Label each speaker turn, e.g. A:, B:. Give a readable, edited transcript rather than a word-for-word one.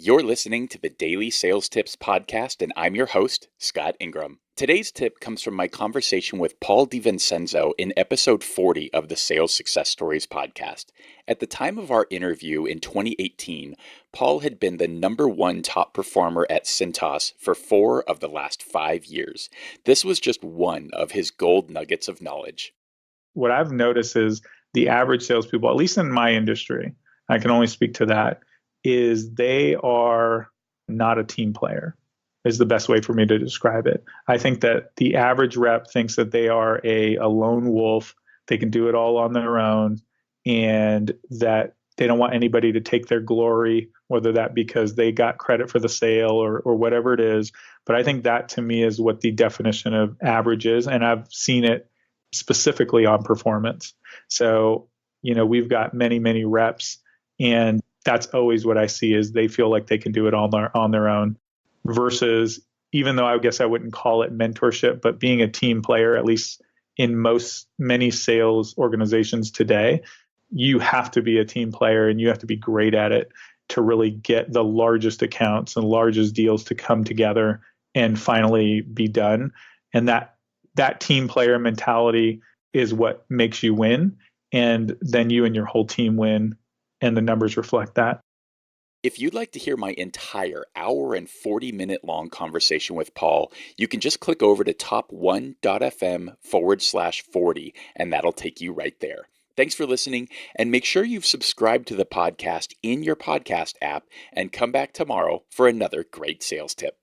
A: You're listening to the Daily Sales Tips Podcast, and I'm your host, Scott Ingram. Today's tip comes from my conversation with Paul DiVincenzo in episode 40 of the Sales Success Stories podcast. At the time of our interview in 2018, Paul had been the number one top performer at Cintas for 4 of the last 5 years. This was just one of his gold nuggets of knowledge.
B: What I've noticed is the average salespeople, at least in my industry, I can only speak to that, is they are not a team player, is the best way for me to describe it. I think that the average rep thinks that they are a lone wolf, they can do it all on their own, and that they don't want anybody to take their glory, whether that because they got credit for the sale or whatever it is. But I think that to me is what the definition of average is, and I've seen it specifically on performance. So, we've got many reps, and that's always what I see is they feel like they can do it on their own versus, even though I guess I wouldn't call it mentorship, but being a team player, at least in many sales organizations today, you have to be a team player and you have to be great at it to really get the largest accounts and largest deals to come together and finally be done. And that team player mentality is what makes you win. And then you and your whole team win, and the numbers reflect that.
A: If you'd like to hear my entire hour and 40-minute long conversation with Paul, you can just click over to top1.fm/40, and that'll take you right there. Thanks for listening, and make sure you've subscribed to the podcast in your podcast app, and come back tomorrow for another great sales tip.